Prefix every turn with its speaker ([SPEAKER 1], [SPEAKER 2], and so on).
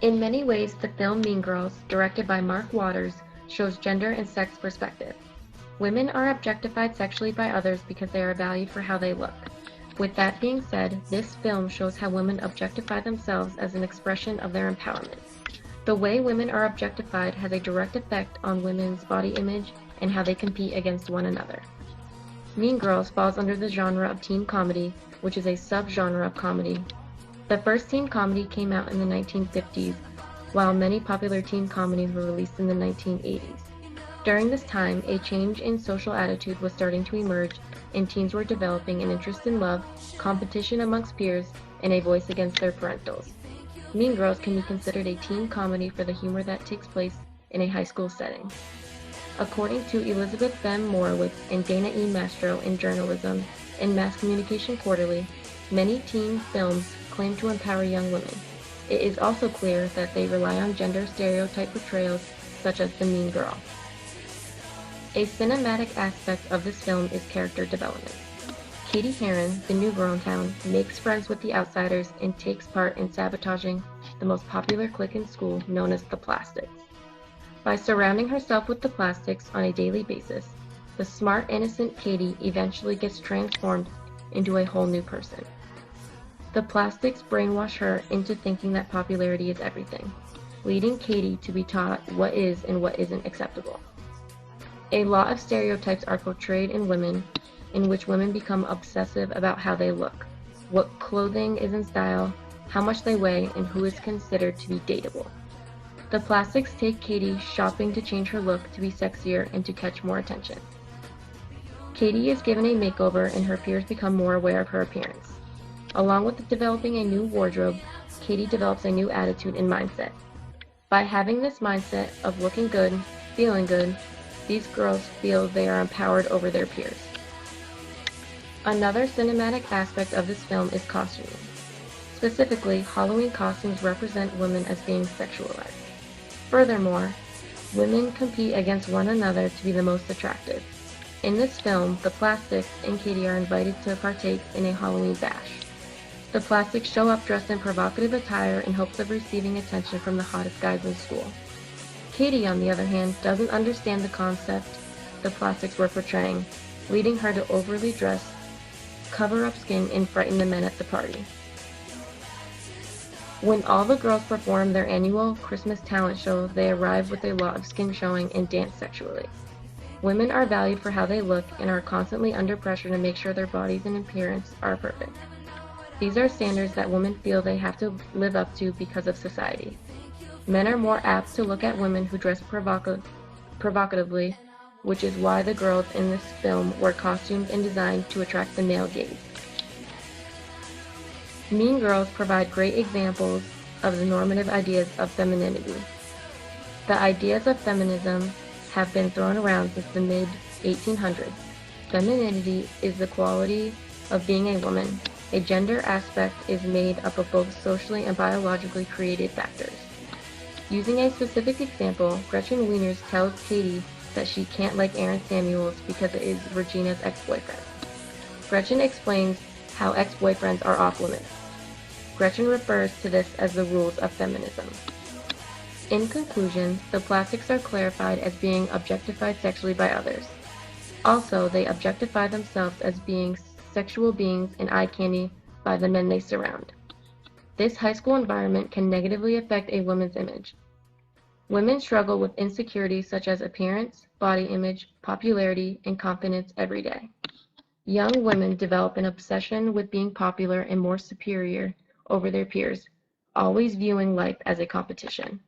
[SPEAKER 1] In many ways, the film Mean Girls, directed by Mark Waters, shows gender and sex perspective. Women are objectified sexually by others because they are valued for how they look. With that being said, this film shows how women objectify themselves as an expression of their empowerment. The way women are objectified has a direct effect on women's body image and how they compete against one another. Mean Girls falls under the genre of teen comedy, which is a subgenre of comedy. The first teen comedy came out in the 1950s, while many popular teen comedies were released in the 1980s. During this time, a change in social attitude was starting to emerge, and teens were developing an interest in love, competition amongst peers, and a voice against their parentals. Mean Girls can be considered a teen comedy for the humor that takes place in a high school setting. According to Elizabeth Fem Morowitz and Dana E. Mastro in Journalism and Mass Communication Quarterly, many teen films claim to empower young women. It is also clear that they rely on gender stereotype portrayals such as the mean girl. A cinematic aspect of this film is character development. Cady Heron, the new girl in town, makes friends with the outsiders and takes part in sabotaging the most popular clique in school known as the Plastics. By surrounding herself with the Plastics on a daily basis, the smart, innocent Cady eventually gets transformed into a whole new person. The Plastics brainwash her into thinking that popularity is everything, leading Cady to be taught what is and what isn't acceptable. A lot of stereotypes are portrayed in women, in which women become obsessive about how they look, what clothing is in style, how much they weigh, and who is considered to be dateable. The Plastics take Cady shopping to change her look to be sexier and to catch more attention. Cady is given a makeover and her peers become more aware of her appearance. Along with developing a new wardrobe, Cady develops a new attitude and mindset. By having this mindset of looking good, feeling good, these girls feel they are empowered over their peers. Another cinematic aspect of this film is costuming. Specifically, Halloween costumes represent women as being sexualized. Furthermore, women compete against one another to be the most attractive. In this film, the Plastics and Cady are invited to partake in a Halloween bash. The Plastics show up dressed in provocative attire in hopes of receiving attention from the hottest guys in school. Cady, on the other hand, doesn't understand the concept the Plastics were portraying, leading her to overly dress, cover up skin, and frighten the men at the party. When all the girls perform their annual Christmas talent show, they arrive with a lot of skin showing and dance sexually. Women are valued for how they look and are constantly under pressure to make sure their bodies and appearance are perfect. These are standards that women feel they have to live up to because of society. Men are more apt to look at women who dress provocatively, which is why the girls in this film were costumed and designed to attract the male gaze. Mean Girls provide great examples of the normative ideas of femininity. The ideas of feminism have been thrown around since the mid-1800s. Femininity is the quality of being a woman. A gender aspect is made up of both socially and biologically created factors. Using a specific example, Gretchen Wieners tells Cady that she can't like Aaron Samuels because it is Regina's ex-boyfriend. Gretchen explains how ex-boyfriends are off-limits. Gretchen refers to this as the rules of feminism. In conclusion, the Plastics are clarified as being objectified sexually by others. Also, they objectify themselves as being sexual beings and eye candy by the men they surround. This high school environment can negatively affect a woman's image. Women struggle with insecurities such as appearance, body image, popularity, and confidence every day. Young women develop an obsession with being popular and more superior over their peers, always viewing life as a competition.